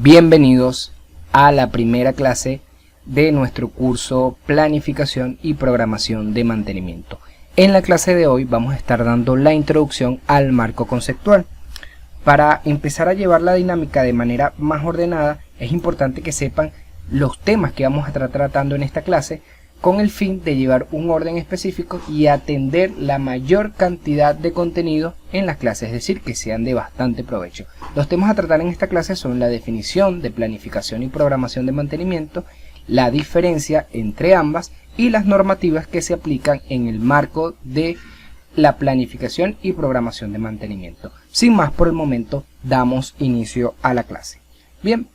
Bienvenidos a la primera clase de nuestro curso Planificación y Programación de Mantenimiento. En la clase de hoy vamos a estar dando la introducción al marco conceptual. Para empezar a llevar la dinámica de manera más ordenada, es importante que sepan los temas que vamos a estar tratando en esta clase, con el fin de llevar un orden específico y atender la mayor cantidad de contenido en las clases, es decir, que sean de bastante provecho. Los temas a tratar en esta clase son la definición de planificación y programación de mantenimiento, la diferencia entre ambas y las normativas que se aplican en el marco de la planificación y programación de mantenimiento. Sin más por el momento, damos inicio a la clase. Bien,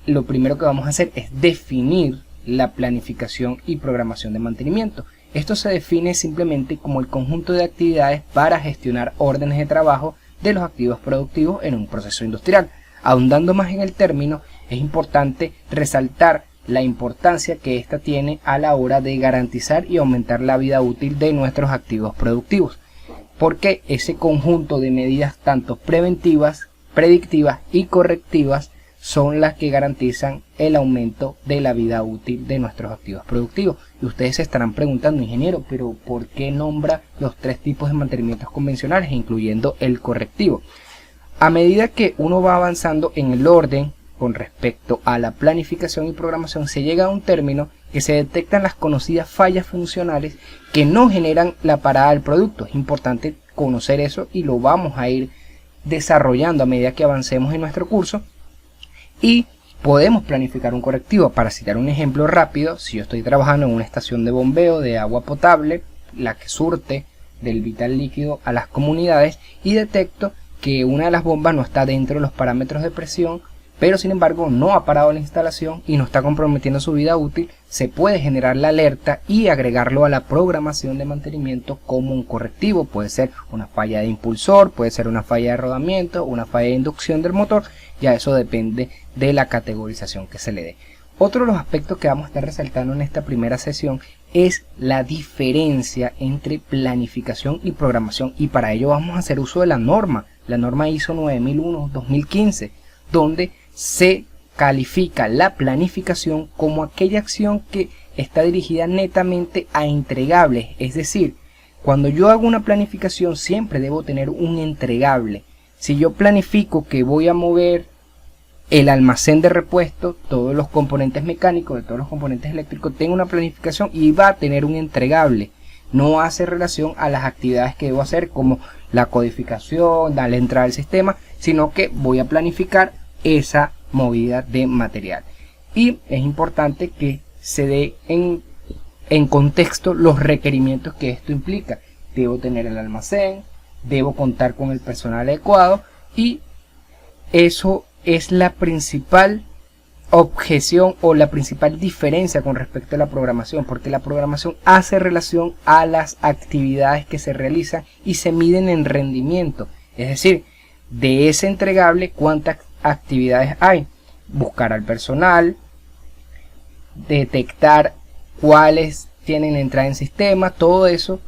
lo primero que vamos a hacer es definir la planificación y programación de mantenimiento. Esto se define simplemente como el conjunto de actividades para gestionar órdenes de trabajo de los activos productivos en un proceso industrial. Ahondando más en el término, es importante resaltar la importancia que ésta tiene a la hora de garantizar y aumentar la vida útil de nuestros activos productivos, porque ese conjunto de medidas tanto preventivas, predictivas y correctivas son las que garantizan el aumento de la vida útil de nuestros activos productivos. Y ustedes se estarán preguntando, ingeniero, pero ¿por qué nombra los tres tipos de mantenimientos convencionales, incluyendo el correctivo? A medida que uno va avanzando en el orden con respecto a la planificación y programación, se llega a un término que se detectan las conocidas fallas funcionales que no generan la parada del producto. Es importante conocer eso y lo vamos a ir desarrollando a medida que avancemos en nuestro curso. Y podemos planificar un correctivo. Para citar un ejemplo rápido, si yo estoy trabajando en una estación de bombeo de agua potable, la que surte del vital líquido a las comunidades, y detecto que una de las bombas no está dentro de los parámetros de presión, pero sin embargo no ha parado la instalación y no está comprometiendo su vida útil, se puede generar la alerta y agregarlo a la programación de mantenimiento como un correctivo. Puede ser una falla de impulsor, puede ser una falla de rodamiento, una falla de inducción del motor, ya eso depende de la categorización que se le dé. Otro de los aspectos que vamos a estar resaltando en esta primera sesión es la diferencia entre planificación y programación, y para ello vamos a hacer uso de la norma ISO 9001-2015, donde se califica la planificación como aquella acción que está dirigida netamente a entregables. Es decir, cuando yo hago una planificación siempre debo tener un entregable. Si yo planifico que voy a mover el almacén de repuesto, todos los componentes mecánicos, de todos los componentes eléctricos, tengo una planificación y va a tener un entregable. No hace relación a las actividades que debo hacer, como la codificación, darle entrada al sistema, sino que voy a planificar esa movida de material. Y es importante que se dé en contexto los requerimientos que esto implica. Debo tener el almacén, debo contar con el personal adecuado, y eso es la principal objeción o la principal diferencia con respecto a la programación, porque la programación hace relación a las actividades que se realizan y se miden en rendimiento, es decir, de ese entregable cuántas actividades hay: buscar al personal, detectar cuáles tienen entrada en sistema. Todo eso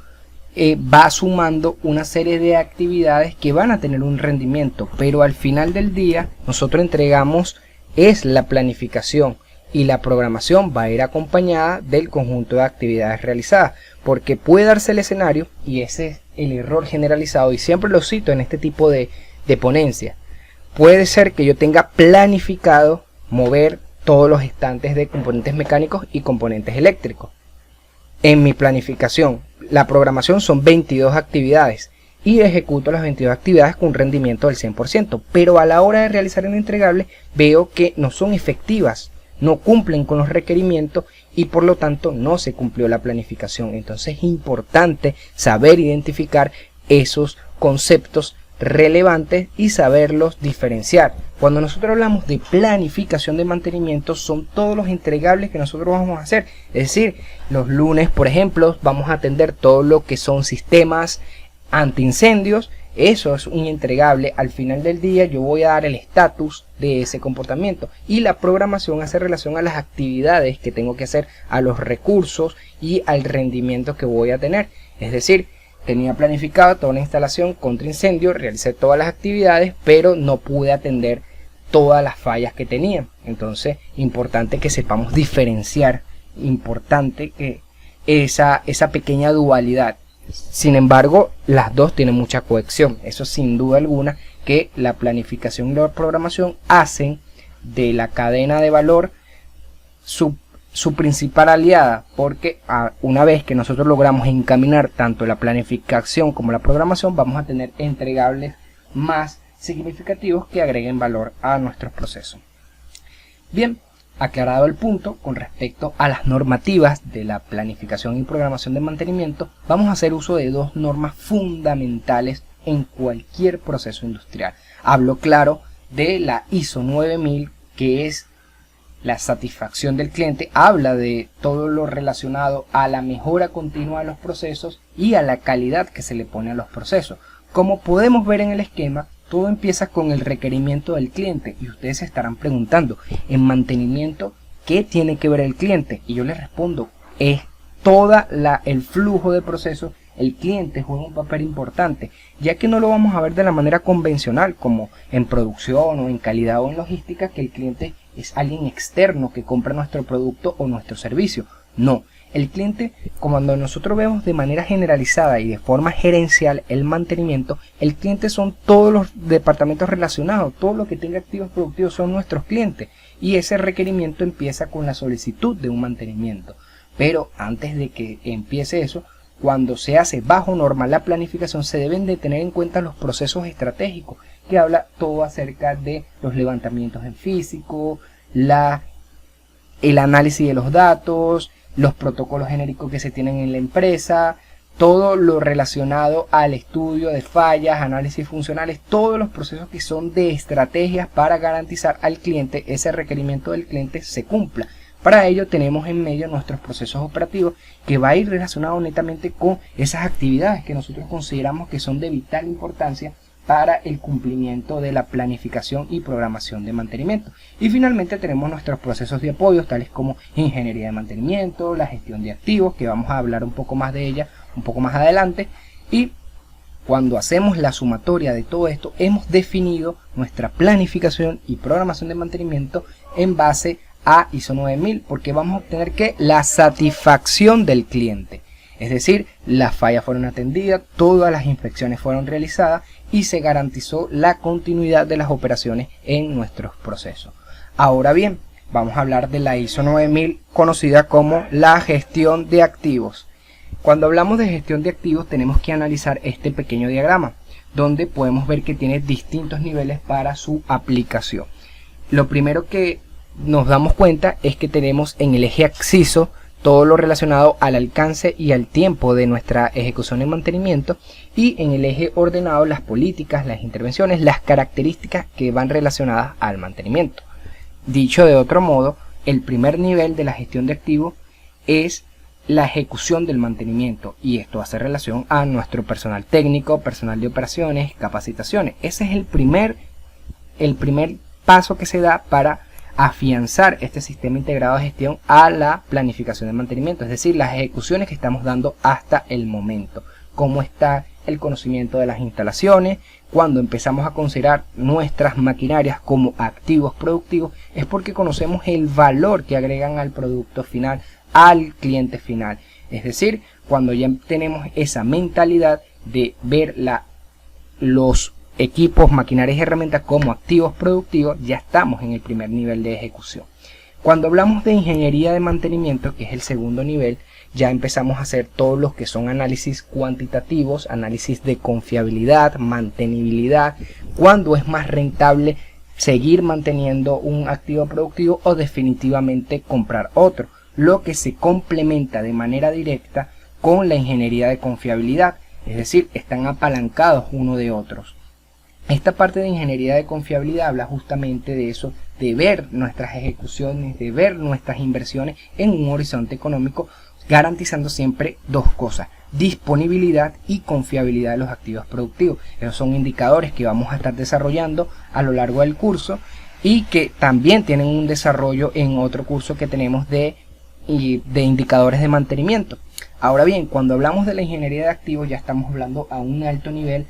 va sumando una serie de actividades que van a tener un rendimiento, pero al final del día nosotros entregamos es la planificación, y la programación va a ir acompañada del conjunto de actividades realizadas, porque puede darse el escenario, y ese es el error generalizado y siempre lo cito en este tipo de ponencia. Puede ser que yo tenga planificado mover todos los estantes de componentes mecánicos y componentes eléctricos. En mi planificación, la programación son 22 actividades y ejecuto las 22 actividades con un rendimiento del 100%, pero a la hora de realizar el entregable veo que no son efectivas, no cumplen con los requerimientos y por lo tanto no se cumplió la planificación. Entonces es importante saber identificar esos conceptos relevantes y saberlos diferenciar. Cuando nosotros hablamos de planificación de mantenimiento, son todos los entregables que nosotros vamos a hacer. Es decir, los lunes, por ejemplo, vamos a atender todo lo que son sistemas antiincendios. Eso es un entregable. Al final del día yo voy a dar el estatus de ese comportamiento, y la programación hace relación a las actividades que tengo que hacer, a los recursos y al rendimiento que voy a tener. Es decir, tenía planificado toda una instalación contra incendio, realicé todas las actividades, pero no pude atender todas las fallas que tenían. Entonces, importante que sepamos diferenciar, importante que esa pequeña dualidad. Sin embargo, las dos tienen mucha cohesión. Eso sin duda alguna, que la planificación y la programación hacen de la cadena de valor su principal aliada, porque una vez que nosotros logramos encaminar tanto la planificación como la programación, vamos a tener entregables más significativos que agreguen valor a nuestros procesos. Bien, aclarado el punto con respecto a las normativas de la planificación y programación de mantenimiento, vamos a hacer uso de dos normas fundamentales en cualquier proceso industrial. Hablo claro de la ISO 9000, que es la satisfacción del cliente, habla de todo lo relacionado a la mejora continua de los procesos y a la calidad que se le pone a los procesos. Como podemos ver en el esquema, todo empieza con el requerimiento del cliente y ustedes se estarán preguntando, en mantenimiento, ¿qué tiene que ver el cliente? Y yo les respondo, es todo el flujo de procesos. El cliente juega un papel importante, ya que no lo vamos a ver de la manera convencional, como en producción o en calidad o en logística, que el cliente es alguien externo que compra nuestro producto o nuestro servicio. No, el cliente, cuando nosotros vemos de manera generalizada y de forma gerencial el mantenimiento, el cliente son todos los departamentos relacionados, todo lo que tenga activos productivos son nuestros clientes, y ese requerimiento empieza con la solicitud de un mantenimiento. Pero antes de que empiece eso, cuando se hace bajo norma la planificación, se deben de tener en cuenta los procesos estratégicos, que habla todo acerca de los levantamientos en físico, el análisis de los datos, los protocolos genéricos que se tienen en la empresa, todo lo relacionado al estudio de fallas, análisis funcionales, todos los procesos que son de estrategias para garantizar al cliente ese requerimiento del cliente se cumpla. Para ello tenemos en medio nuestros procesos operativos, que va a ir relacionado netamente con esas actividades que nosotros consideramos que son de vital importancia para el cumplimiento de la planificación y programación de mantenimiento. Y finalmente tenemos nuestros procesos de apoyo, tales como ingeniería de mantenimiento, la gestión de activos, que vamos a hablar un poco más de ella un poco más adelante. Y cuando hacemos la sumatoria de todo esto, hemos definido nuestra planificación y programación de mantenimiento en base a ISO 9000, porque vamos a obtener que la satisfacción del cliente, es decir, las fallas fueron atendidas, todas las inspecciones fueron realizadas y se garantizó la continuidad de las operaciones en nuestros procesos. Ahora bien, vamos a hablar de la ISO 9000, conocida como la gestión de activos. Cuando hablamos de gestión de activos, tenemos que analizar este pequeño diagrama, donde podemos ver que tiene distintos niveles para su aplicación. Lo primero que nos damos cuenta es que tenemos en el eje acceso todo lo relacionado al alcance y al tiempo de nuestra ejecución de mantenimiento, y en el eje ordenado las políticas, las intervenciones, las características que van relacionadas al mantenimiento. Dicho de otro modo, el primer nivel de la gestión de activos es la ejecución del mantenimiento, y esto hace relación a nuestro personal técnico, personal de operaciones, capacitaciones. Ese es el primer paso que se da para afianzar este sistema integrado de gestión a la planificación de mantenimiento, es decir, las ejecuciones que estamos dando hasta el momento. Cómo está el conocimiento de las instalaciones. Cuando empezamos a considerar nuestras maquinarias como activos productivos, es porque conocemos el valor que agregan al producto final, al cliente final. Es decir, cuando ya tenemos esa mentalidad de ver los equipos, maquinarias y herramientas como activos productivos, ya estamos en el primer nivel de ejecución. Cuando hablamos de ingeniería de mantenimiento, que es el segundo nivel, ya empezamos a hacer todos los que son análisis cuantitativos, análisis de confiabilidad, mantenibilidad, cuándo es más rentable seguir manteniendo un activo productivo o definitivamente comprar otro, lo que se complementa de manera directa con la ingeniería de confiabilidad, es decir, están apalancados uno de otros. Esta parte de ingeniería de confiabilidad habla justamente de eso, de ver nuestras ejecuciones, de ver nuestras inversiones en un horizonte económico, garantizando siempre dos cosas: disponibilidad y confiabilidad de los activos productivos. Esos son indicadores que vamos a estar desarrollando a lo largo del curso, y que también tienen un desarrollo en otro curso que tenemos de indicadores de mantenimiento. Ahora bien, cuando hablamos de la ingeniería de activos, ya estamos hablando a un alto nivel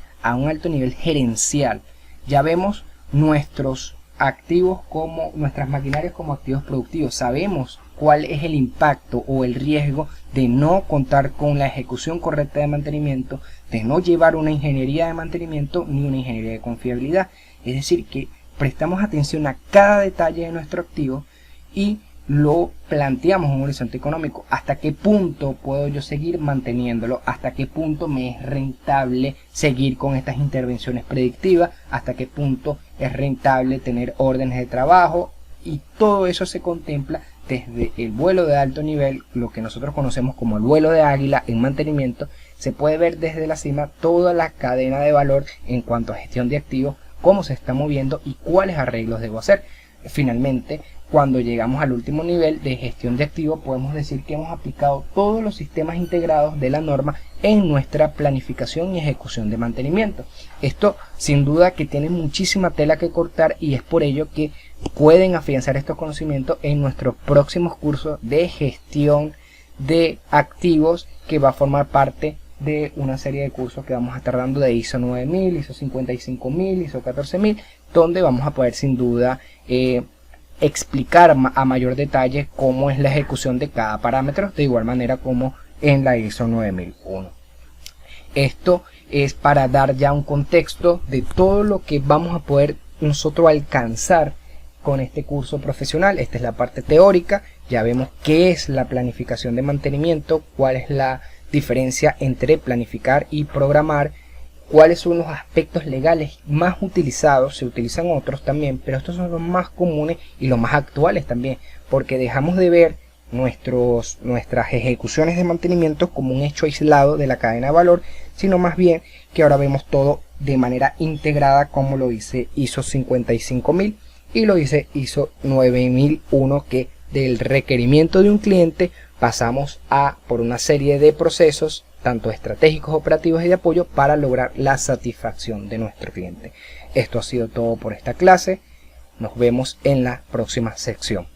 gerencial. Ya vemos nuestros activos como nuestras maquinarias como activos productivos. Sabemos cuál es el impacto o el riesgo de no contar con la ejecución correcta de mantenimiento, de no llevar una ingeniería de mantenimiento ni una ingeniería de confiabilidad. Es decir, que prestamos atención a cada detalle de nuestro activo y lo planteamos en un horizonte económico. ¿Hasta qué punto puedo yo seguir manteniéndolo? ¿Hasta qué punto me es rentable seguir con estas intervenciones predictivas? ¿Hasta qué punto es rentable tener órdenes de trabajo? Y todo eso se contempla desde el vuelo de alto nivel, lo que nosotros conocemos como el vuelo de águila en mantenimiento. Se puede ver desde la cima toda la cadena de valor en cuanto a gestión de activos, cómo se está moviendo y cuáles arreglos debo hacer. Finalmente, cuando llegamos al último nivel de gestión de activos, podemos decir que hemos aplicado todos los sistemas integrados de la norma en nuestra planificación y ejecución de mantenimiento. Esto sin duda que tiene muchísima tela que cortar, y es por ello que pueden afianzar estos conocimientos en nuestros próximos cursos de gestión de activos, que va a formar parte de una serie de cursos que vamos a estar dando de ISO 9000, ISO 55000, ISO 14000, donde vamos a poder sin duda explicar a mayor detalle cómo es la ejecución de cada parámetro, de igual manera como en la ISO 9001. Esto es para dar ya un contexto de todo lo que vamos a poder nosotros alcanzar con este curso profesional. Esta es la parte teórica. Ya vemos qué es la planificación de mantenimiento, cuál es la diferencia entre planificar y programar, cuáles son los aspectos legales más utilizados. Se utilizan otros también, pero estos son los más comunes y los más actuales también, porque dejamos de ver nuestras ejecuciones de mantenimiento como un hecho aislado de la cadena de valor, sino más bien que ahora vemos todo de manera integrada, como lo dice ISO 55000 y lo dice ISO 9001, que del requerimiento de un cliente pasamos a por una serie de procesos tanto estratégicos, operativos y de apoyo para lograr la satisfacción de nuestro cliente. Esto ha sido todo por esta clase. Nos vemos en la próxima sección.